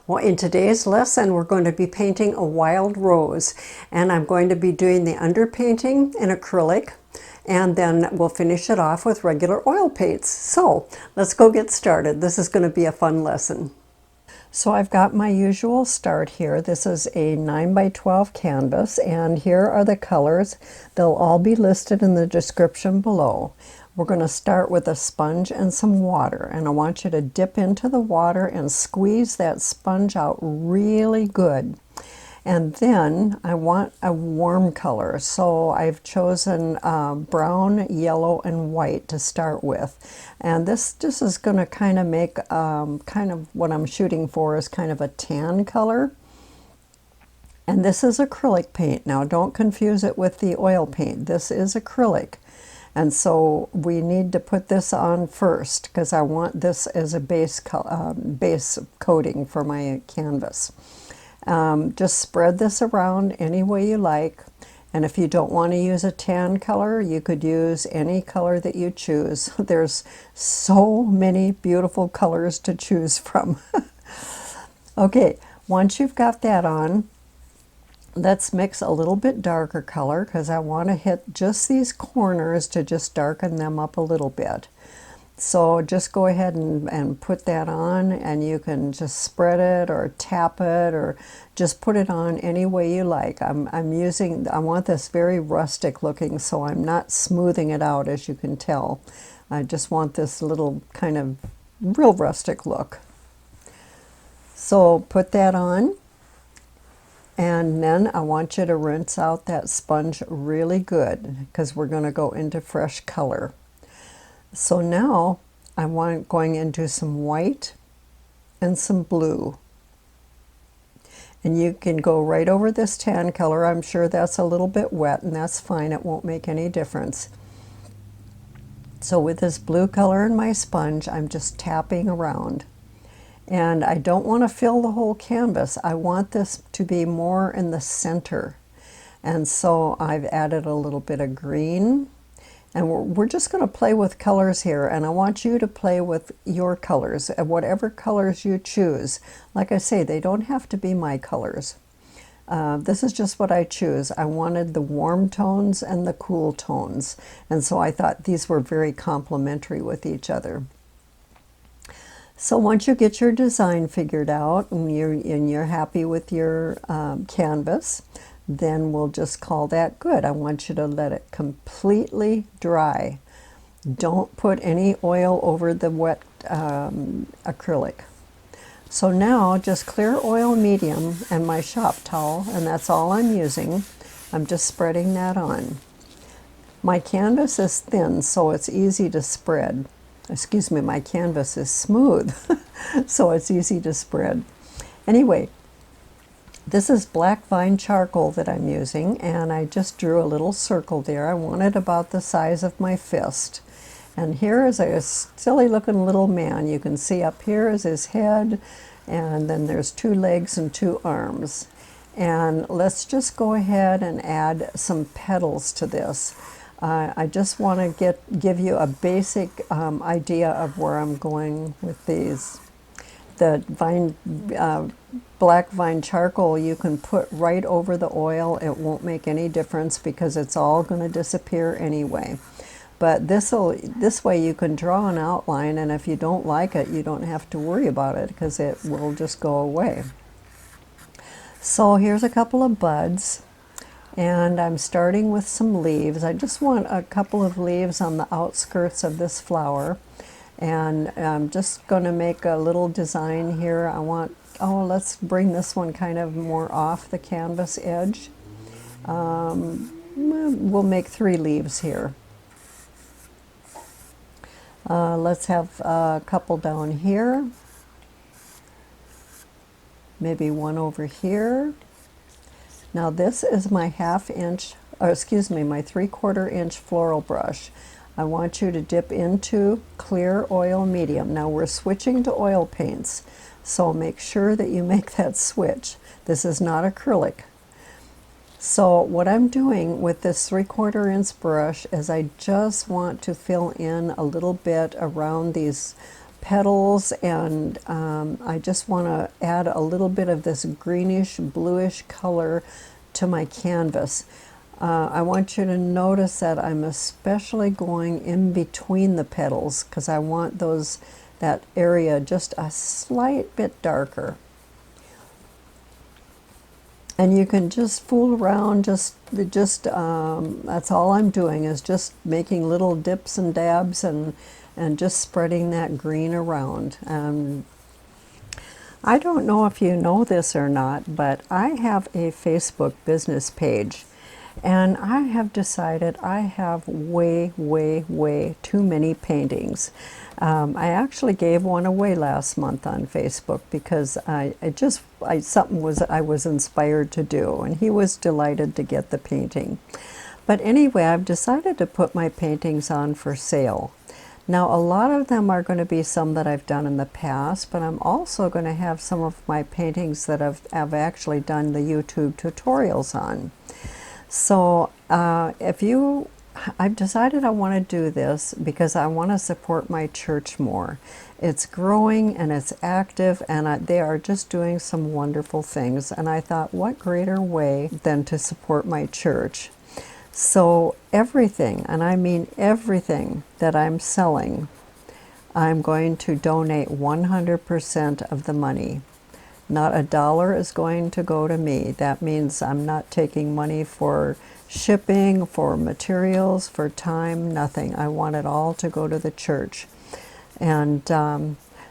Well, in today's lesson, we're going to be painting a wild rose, and I'm going to be doing the underpainting in acrylic, and then we'll finish it off with regular oil paints. So let's go get started. This is going to be a fun lesson. So I've got my usual start here. This is a 9 by 12 canvas, and here are the colors. They'll all be listed in the description below. We're going to start with a sponge and some water, and I want you to dip into the water and squeeze that sponge out really good. And then I want a warm color, so I've chosen brown, yellow, and white to start with. And this is going to kind of make kind of what I'm shooting for is kind of a tan color. And this is acrylic paint. Now don't confuse it with the oil paint. This is acrylic. And so we need to put this on first because I want this as a base coating for my canvas. Just spread this around any way you like. And if you don't want to use a tan color, you could use any color that you choose. There's so many beautiful colors to choose from. Okay, once you've got that on, let's mix a little bit darker color because I want to hit just these corners to just darken them up a little bit. So just go ahead and put that on, and you can just spread it or tap it or just put it on any way you like. I want this very rustic looking, so I'm not smoothing it out, as you can tell. I just want this little kind of real rustic look. So put that on. And then I want you to rinse out that sponge really good because we're going to go into fresh color. So now I'm going into some white and some blue. And you can go right over this tan color. I'm sure that's a little bit wet, and that's fine. It won't make any difference. So with this blue color in my sponge, I'm just tapping around. And I don't want to fill the whole canvas. I want this to be more in the center. And so I've added a little bit of green. And we're just going to play with colors here. And I want you to play with your colors, whatever colors you choose. Like I say, they don't have to be my colors. This is just what I choose. I wanted the warm tones and the cool tones. And so I thought these were very complementary with each other. So once you get your design figured out and you're happy with your canvas, then we'll just call that good. I want you to let it completely dry. Don't put any oil over the wet acrylic. So now just clear oil medium and my shop towel, and that's all I'm using. I'm just spreading that on. My canvas is thin, so it's easy to spread. Excuse me, my canvas is smooth, so it's easy to spread. Anyway, this is black vine charcoal that I'm using, and I just drew a little circle there. I want it about the size of my fist. And here is a silly looking little man. You can see up here is his head, and then there's 2 legs and 2 arms. And let's just go ahead and add some petals to this. I just want to give you a basic idea of where I'm going with these. The black vine charcoal you can put right over the oil. It won't make any difference because it's all going to disappear anyway. But this way you can draw an outline, and if you don't like it, you don't have to worry about it because it will just go away. So here's a couple of buds. And I'm starting with some leaves. I just want a couple of leaves on the outskirts of this flower. And I'm just going to make a little design here. Let's bring this one kind of more off the canvas edge. We'll make 3 leaves here. Let's have a couple down here. Maybe one over here. Now this is my my 3/4 inch floral brush. I want you to dip into clear oil medium. Now we're switching to oil paints, so make sure that you make that switch. This is not acrylic. So what I'm doing with this 3/4 inch brush is I just want to fill in a little bit around these petals, and I just want to add a little bit of this greenish bluish color to my canvas. I want you to notice that I'm especially going in between the petals because I want that area just a slight bit darker. And you can just fool around, that's all I'm doing is just making little dips and dabs and just spreading that green around. I don't know if you know this or not, but I have a Facebook business page, and I have decided I have way too many paintings. I actually gave one away last month on Facebook because I was inspired to do, and he was delighted to get the painting. But anyway, I've decided to put my paintings on for sale. Now, a lot of them are going to be some that I've done in the past, but I'm also going to have some of my paintings that I've actually done the YouTube tutorials on. So I've decided I want to do this because I want to support my church more. It's growing and it's active, and they are just doing some wonderful things. And I thought, what greater way than to support my church? So everything, and I mean everything that I'm selling, I'm going to donate 100% of the money. Not a dollar is going to go to me. That means I'm not taking money for shipping, for materials, for time, nothing. I want it all to go to the church. And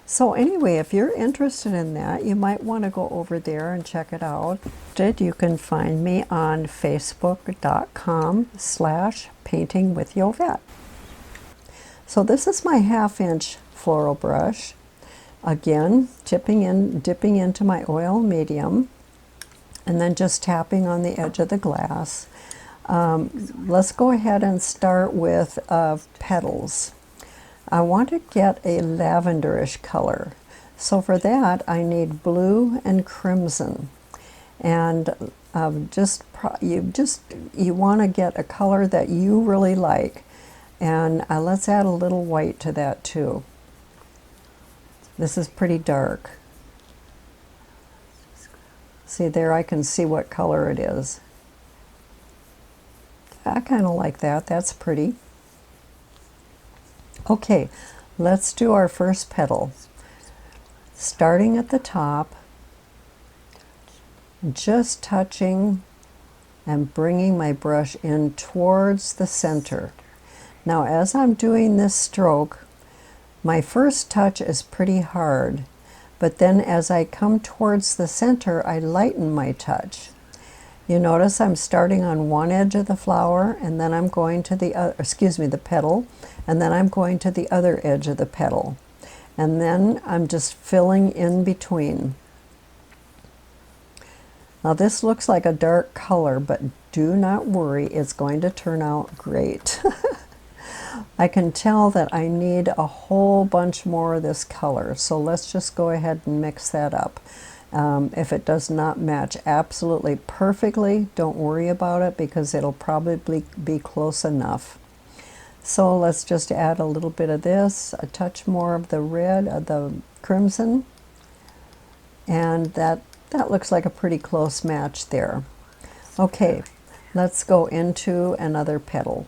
so anyway, if you're interested in that, you might want to go over there and check it out. You can find me on facebook.com/paintingwithyovette. So this is my 1/2-inch floral brush. Again, dipping into my oil medium, and then just tapping on the edge of the glass. Let's go ahead and start with petals. I want to get a lavenderish color. So for that, I need blue and crimson. And you want to get a color that you really like. And let's add a little white to that too. This is pretty dark. See there, I can see what color it is. I kind of like that. That's pretty. Okay, let's do our first petal. Starting at the top, just touching and bringing my brush in towards the center. Now, as I'm doing this stroke, my first touch is pretty hard, but then as I come towards the center, I lighten my touch. You notice I'm starting on one edge of the flower, and then I'm going to the petal, and then I'm going to the other edge of the petal. And then I'm just filling in between. Now this looks like a dark color, but do not worry, it's going to turn out great. I can tell that I need a whole bunch more of this color, so let's just go ahead and mix that up. If it does not match absolutely perfectly, don't worry about it because it'll probably be close enough. So let's just add a little bit of this, a touch more of the red, of the crimson, and that looks like a pretty close match there. Okay, let's go into another petal.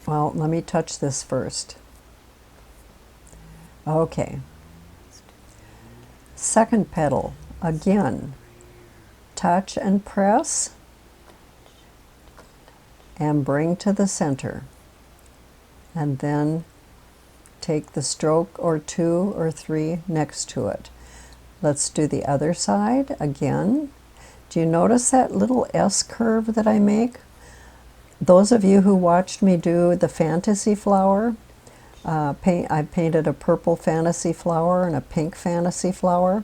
Well, let me touch this first. Okay. Second petal, again, touch and press and bring to the center, and then take the stroke or 2 or 3 next to it. Let's do the other side again. Do you notice that little S curve that I make? Those of you who watched me do the fantasy flower, I painted a purple fantasy flower and a pink fantasy flower.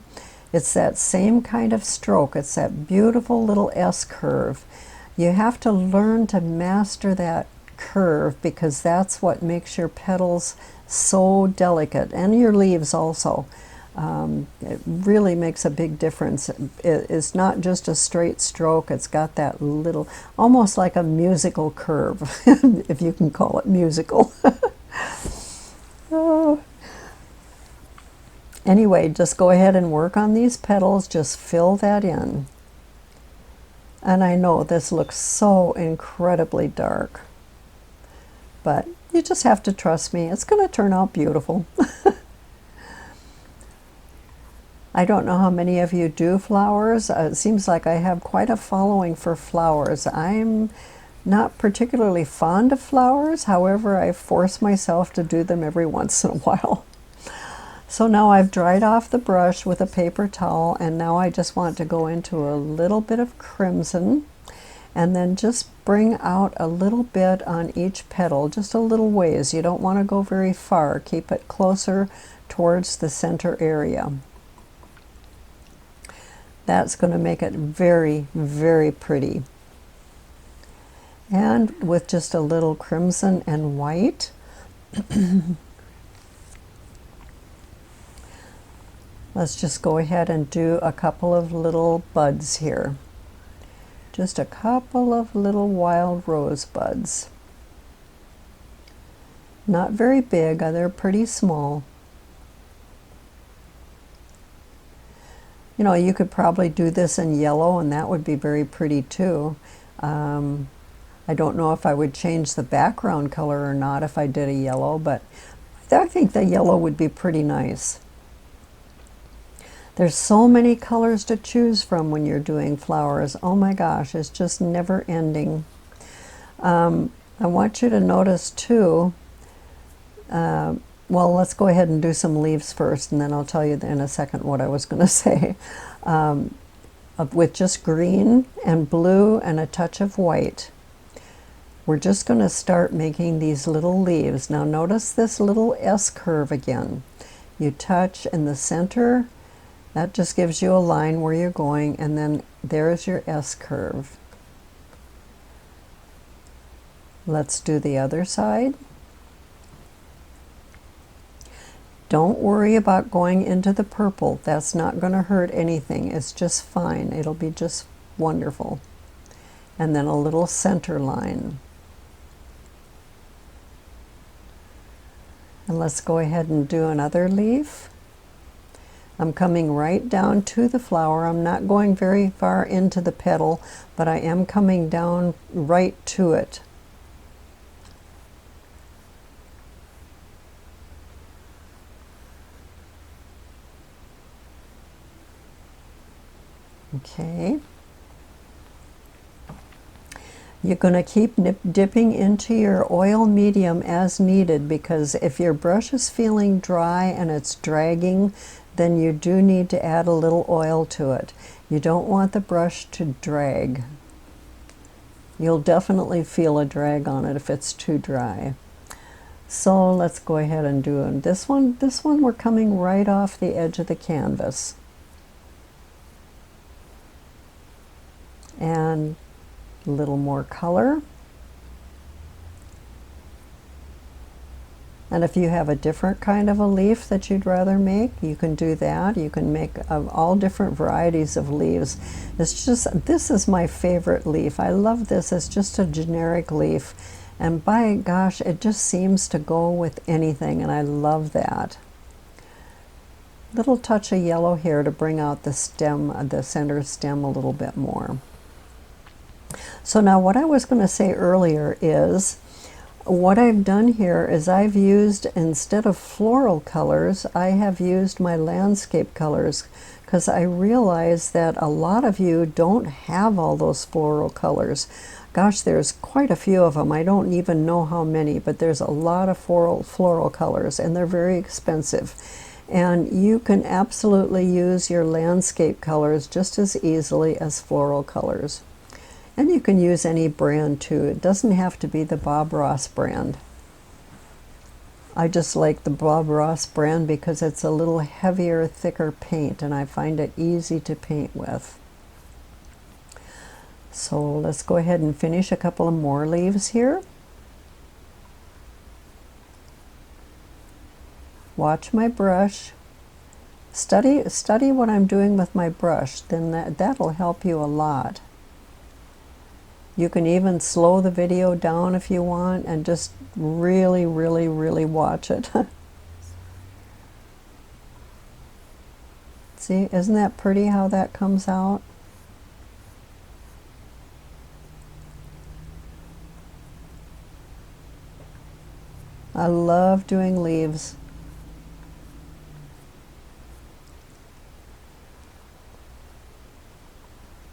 It's that same kind of stroke. It's that beautiful little S curve. You have to learn to master that curve because that's what makes your petals so delicate, and your leaves also. It really makes a big difference. It's not just a straight stroke, it's got that little, almost like a musical curve, if you can call it musical. Oh. Anyway, just go ahead and work on these petals, just fill that in. And I know this looks so incredibly dark, but you just have to trust me. It's going to turn out beautiful. I don't know how many of you do flowers. It seems like I have quite a following for flowers. I'm not particularly fond of flowers. However, I force myself to do them every once in a while. So now I've dried off the brush with a paper towel, and now I just want to go into a little bit of crimson and then just bring out a little bit on each petal, just a little ways. You don't want to go very far. Keep it closer towards the center area. That's going to make it very, very pretty. And with just a little crimson and white, let's just go ahead and do a couple of little buds here. Just a couple of little wild rose buds. Not very big, they're pretty small. You know, you could probably do this in yellow, and that would be very pretty too. I don't know if I would change the background color or not if I did a yellow, but I think the yellow would be pretty nice. There's so many colors to choose from when you're doing flowers. Oh my gosh, it's just never ending. I want you to notice too, well, let's go ahead and do some leaves first, and then I'll tell you in a second what I was going to say. With just green and blue and a touch of white, we're just going to start making these little leaves. Now notice this little S curve again. You touch in the center. That just gives you a line where you're going, and then there's your S curve. Let's do the other side. Don't worry about going into the purple. That's not going to hurt anything. It's just fine. It'll be just wonderful. And then a little center line. And let's go ahead and do another leaf. I'm coming right down to the flower. I'm not going very far into the petal, but I am coming down right to it. Okay. You're going to keep dipping into your oil medium as needed, because if your brush is feeling dry and it's dragging, then you do need to add a little oil to it. You don't want the brush to drag. You'll definitely feel a drag on it if it's too dry. So let's go ahead and do it. This one we're coming right off the edge of the canvas. And a little more color. And if you have a different kind of a leaf that you'd rather make, you can do that. You can make all different varieties of leaves. It's just, this is my favorite leaf. I love this. It's just a generic leaf. And by gosh, it just seems to go with anything, and I love that. Little touch of yellow here to bring out the stem, the center stem a little bit more. So now what I was going to say earlier is, what I've done here is I've used, instead of floral colors, I have used my landscape colors, because I realize that a lot of you don't have all those floral colors. Gosh, there's quite a few of them. I don't even know how many, but there's a lot of floral colors, and they're very expensive. And you can absolutely use your landscape colors just as easily as floral colors. And you can use any brand too. It doesn't have to be the Bob Ross brand. I just like the Bob Ross brand because it's a little heavier, thicker paint, and I find it easy to paint with. So let's go ahead and finish a couple of more leaves here. Watch my brush. Study what I'm doing with my brush, then that'll help you a lot. You can even slow the video down if you want and just really, really, really watch it. See, isn't that pretty how that comes out? I love doing leaves.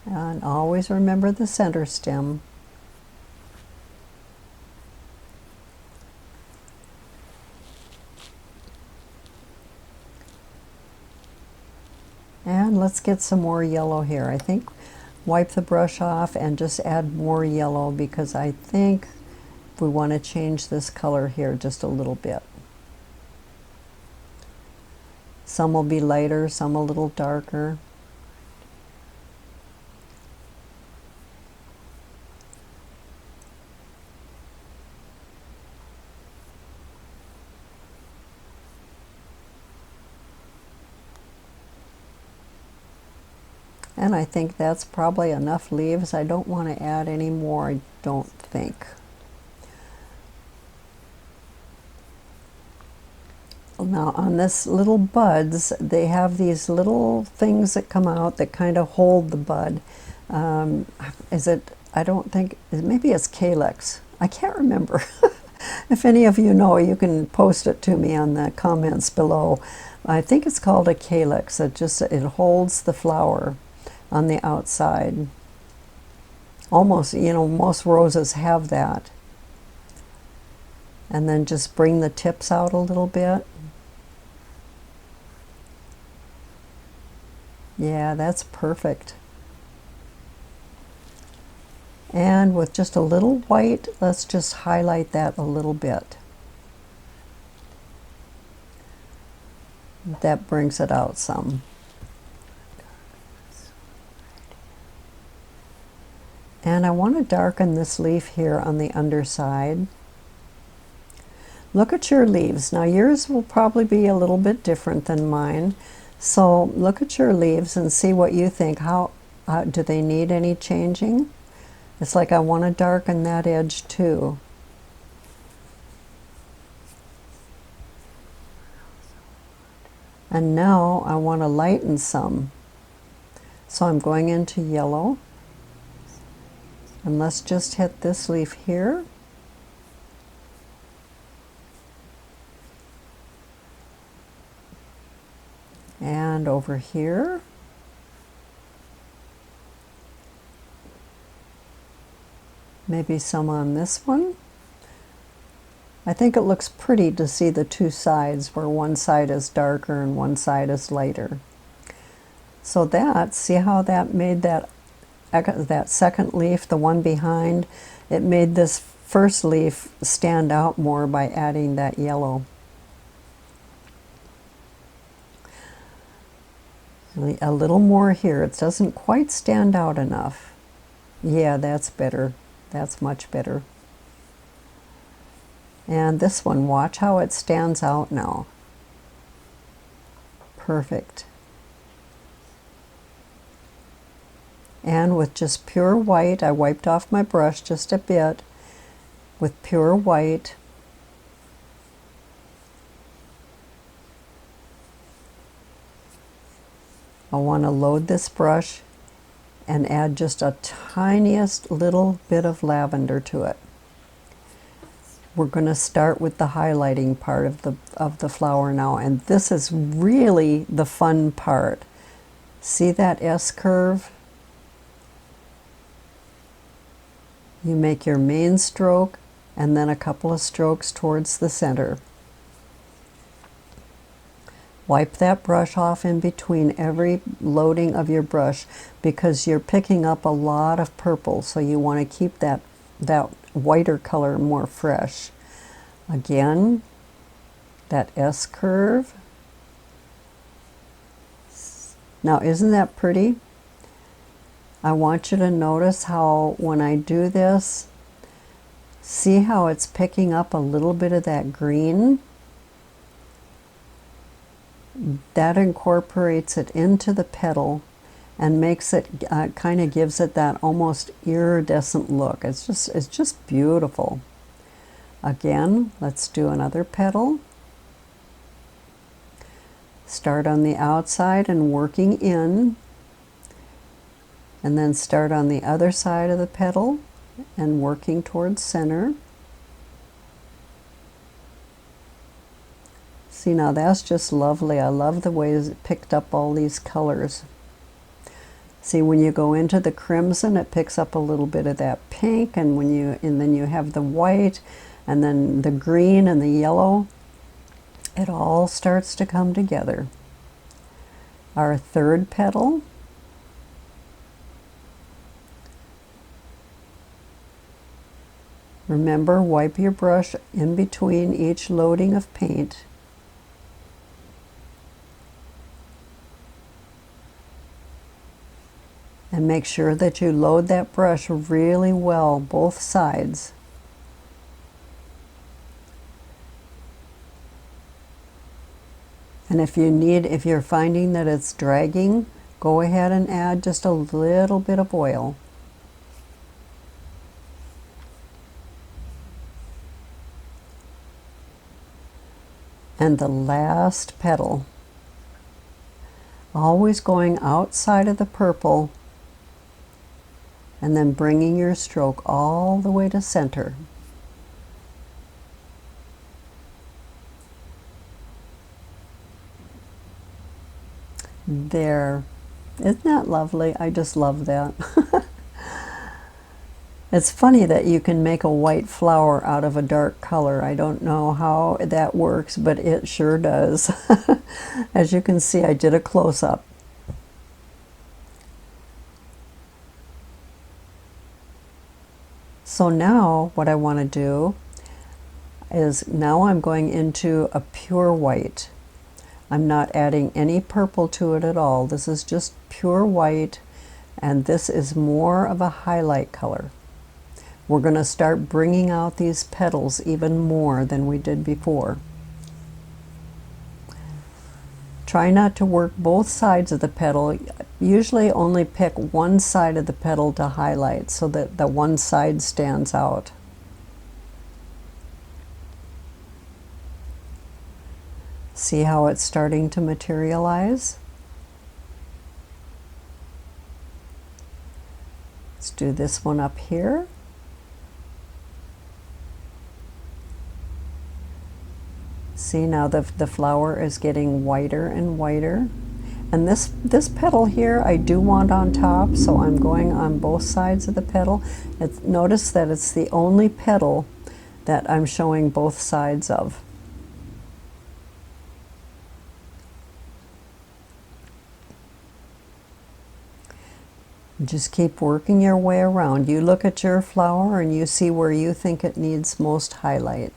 And always remember the center stem. And let's get some more yellow here. I think wipe the brush off and just add more yellow, because I think we want to change this color here just a little bit. Some will be lighter, some a little darker. And I think that's probably enough leaves. I don't want to add any more, I don't think. Now on this little buds, they have these little things that come out that kind of hold the bud. Is it, I don't think, maybe it's calyx. I can't remember. If any of you know, you can post it to me on the comments below. I think it's called a calyx. It holds the flower on the outside. Almost, you know, most roses have that. And then just bring the tips out a little bit. Yeah, that's perfect. And with just a little white, let's just highlight that a little bit. That brings it out some. And I want to darken this leaf here on the underside. Look at your leaves. Now yours will probably be a little bit different than mine. So look at your leaves and see what you think. How do they need any changing? It's like I want to darken that edge too. And now I want to lighten some. So I'm going into yellow. And let's just hit this leaf here. And over here. Maybe some on this one. I think it looks pretty to see the two sides, where one side is darker and one side is lighter. So see how that made that second leaf, the one behind, it made this first leaf stand out more by adding that yellow. A little more here. It doesn't quite stand out enough. Yeah, that's better. That's much better. And this one, watch how it stands out now. Perfect. And with just pure white, I wiped off my brush just a bit. With pure white, I want to load this brush and add just a tiniest little bit of lavender to it. We're going to start with the highlighting part of the flower now, and this is really the fun part. See that S curve? You make your main stroke and then a couple of strokes towards the center. Wipe that brush off in between every loading of your brush, because you're picking up a lot of purple, so you want to keep that whiter color more fresh. Again, that S curve. Now isn't that pretty? I want you to notice how when I do this, see how it's picking up a little bit of that green? That incorporates it into the petal and makes it, kind of gives it that almost iridescent look. It's just beautiful. Again, let's do another petal. Start on the outside and working in, and then start on the other side of the petal and working towards center. See, now that's just lovely. I love the way it picked up all these colors. See, when you go into the crimson, it picks up a little bit of that pink, and then you have the white, and then the green and the yellow. It all starts to come together. Our third petal. Remember, wipe your brush in between each loading of paint. And make sure that you load that brush really well, both sides. And if you're finding that it's dragging, go ahead and add just a little bit of oil. And the last petal, always going outside of the purple, and then bringing your stroke all the way to center. There. Isn't that lovely? I just love that. It's funny that you can make a white flower out of a dark color. I don't know how that works, but it sure does. As you can see, I did a close-up. So now what I want to do is, now I'm going into a pure white. I'm not adding any purple to it at all. This is just pure white, and this is more of a highlight color. We're going to start bringing out these petals even more than we did before. Try not to work both sides of the petal. Usually only pick one side of the petal to highlight so that the one side stands out. See how it's starting to materialize? Let's do this one up here. See, now the flower is getting whiter and whiter. And this petal here I do want on top, so I'm going on both sides of the petal. Notice that it's the only petal that I'm showing both sides of. Just keep working your way around. You look at your flower and you see where you think it needs most highlight.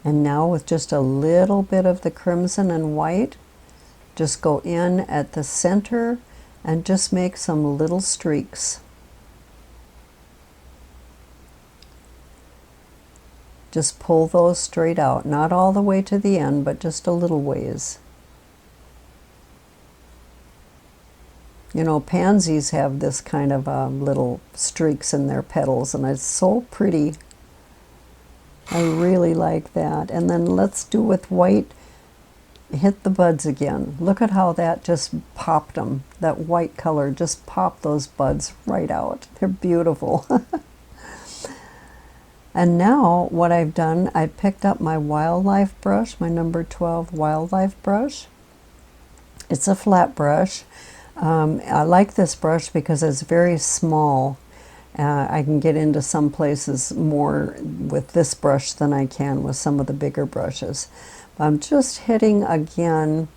And now with just a little bit of the crimson and white, just go in at the center and just make some little streaks. Just pull those straight out, not all the way to the end, but just a little ways. You know, pansies have this kind of little streaks in their petals, and it's so pretty. I really like that. And then let's do with white, hit the buds again. Look at how that just popped them. That white color just popped those buds right out. They're beautiful. And now what I've done, I picked up my Wildlife brush, my number 12 Wildlife brush. It's a flat brush. I like this brush because it's very small. I can get into some places more with this brush than I can with some of the bigger brushes. I'm just hitting again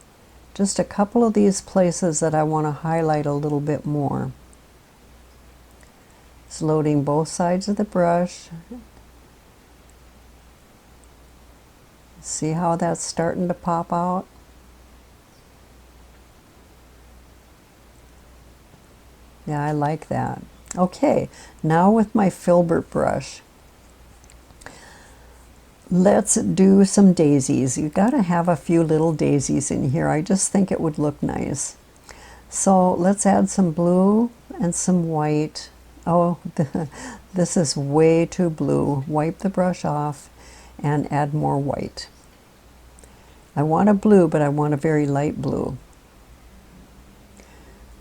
just a couple of these places that I want to highlight a little bit more. It's loading both sides of the brush. See how that's starting to pop out? Yeah, I like that. Okay, now with my filbert brush, let's do some daisies. You've got to have a few little daisies in here. I just think it would look nice. So let's add some blue and some white. Oh, this is way too blue. Wipe the brush off and add more white. I want a blue, but I want a very light blue.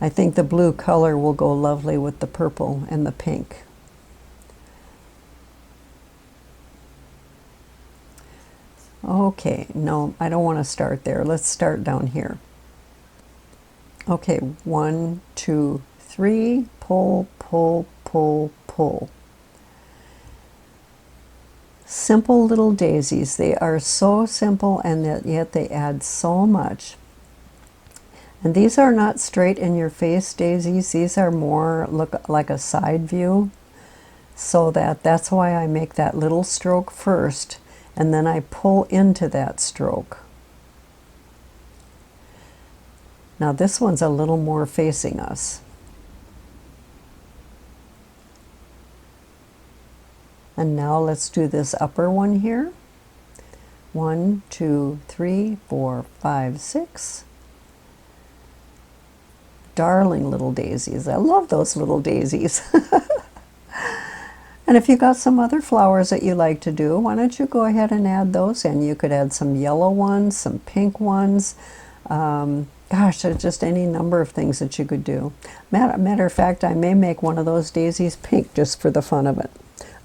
I think the blue color will go lovely with the purple and the pink. Okay, no, I don't want to start there. Let's start down here. Okay, 1, 2, 3, pull, pull, pull, pull. Simple little daisies. They are so simple, and yet they add so much. And these are not straight in your face daisies. These are more look like a side view. So that's why I make that little stroke first, and then I pull into that stroke. Now this one's a little more facing us. And now let's do this upper one here. 1, 2, 3, 4, 5, 6. Darling little daisies. I love those little daisies. And if you got some other flowers that you like to do, why don't you go ahead and add those in. You could add some yellow ones, some pink ones. Gosh, there's just any number of things that you could do. Matter of fact, I may make one of those daisies pink just for the fun of it.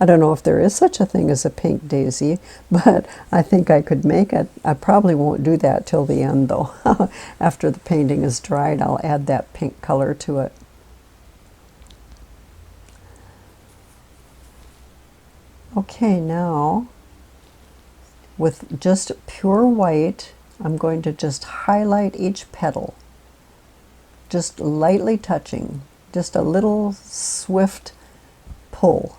I don't know if there is such a thing as a pink daisy, but I think I could make it. I probably won't do that till the end though. After the painting is dried, I'll add that pink color to it. Okay, now with just pure white, I'm going to just highlight each petal, just lightly touching, just a little swift pull.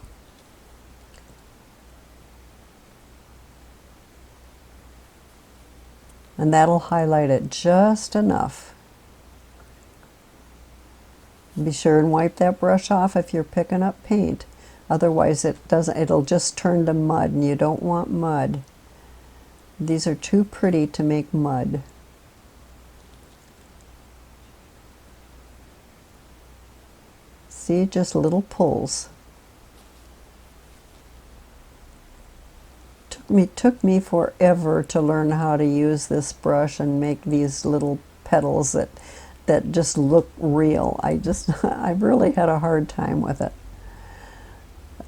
And that'll highlight it just enough. Be sure and wipe that brush off if you're picking up paint. Otherwise it'll just turn to mud, and you don't want mud. These are too pretty to make mud. See, just little pulls. Took me forever to learn how to use this brush and make these little petals that just look real. I really had a hard time with it.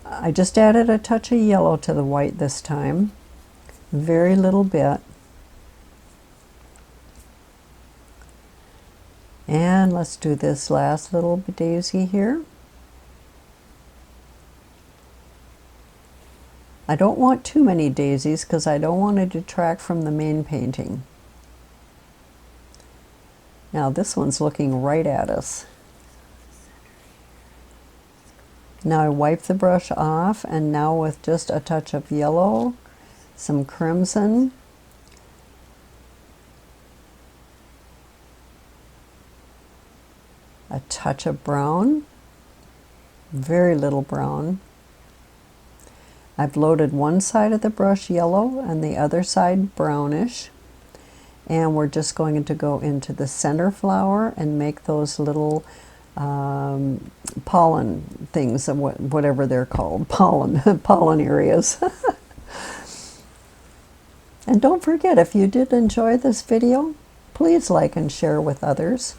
I just added a touch of yellow to the white this time. Very little bit. And let's do this last little daisy here. I don't want too many daisies because I don't want to detract from the main painting. Now this one's looking right at us. Now I wipe the brush off, and now with just a touch of yellow, some crimson, a touch of brown, very little brown. I've loaded one side of the brush yellow and the other side brownish, and we're just going to go into the center flower and make those little pollen things, whatever they're called, pollen areas. And don't forget, if you did enjoy this video, please like and share with others.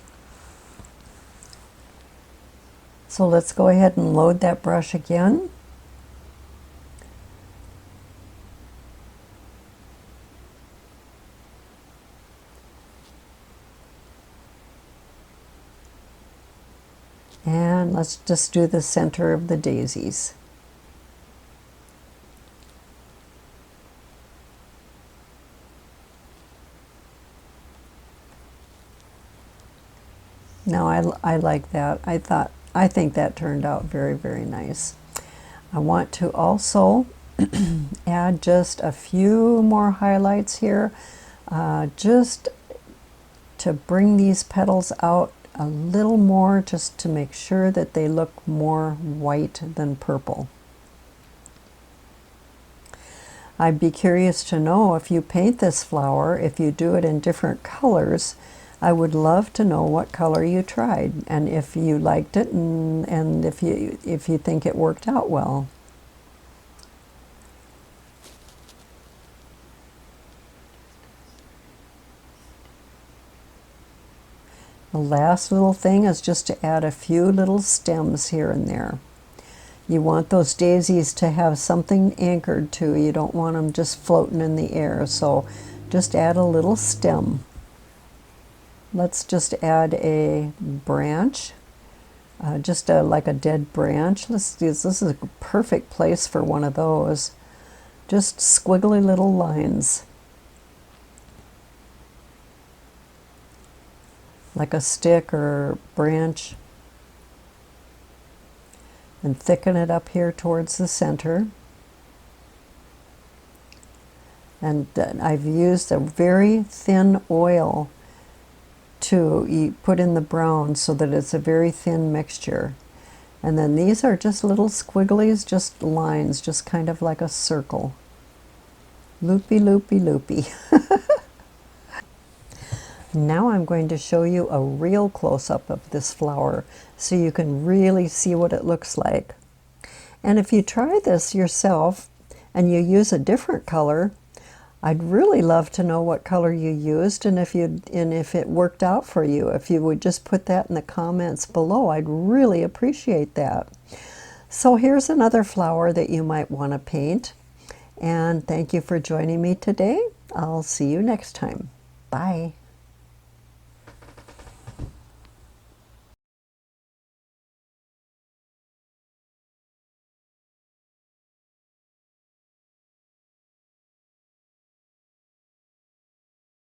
So let's go ahead and load that brush again. And let's just do the center of the daisies. Now I like that. I think that turned out very, very nice. I want to also add just a few more highlights here, just to bring these petals out a little more, just to make sure that they look more white than purple. I'd be curious to know, if you paint this flower, if you do it in different colors, I would love to know what color you tried and if you liked it and if you think it worked out well. The last little thing is just to add a few little stems here and there. You want those daisies to have something anchored to. You don't want them just floating in the air, so just add a little stem. Let's just add a branch, like a dead branch. This is a perfect place for one of those. Just squiggly little lines, like a stick or branch, and thicken it up here towards the center. And I've used a very thin oil to put in the brown so that it's a very thin mixture. And then these are just little squigglies, just lines, just kind of like a circle. Loopy, loopy, loopy. Now I'm going to show you a real close-up of this flower so you can really see what it looks like. And if you try this yourself and you use a different color, I'd really love to know what color you used and if it worked out for you. If you would just put that in the comments below, I'd really appreciate that. So here's another flower that you might want to paint. And thank you for joining me today. I'll see you next time. Bye.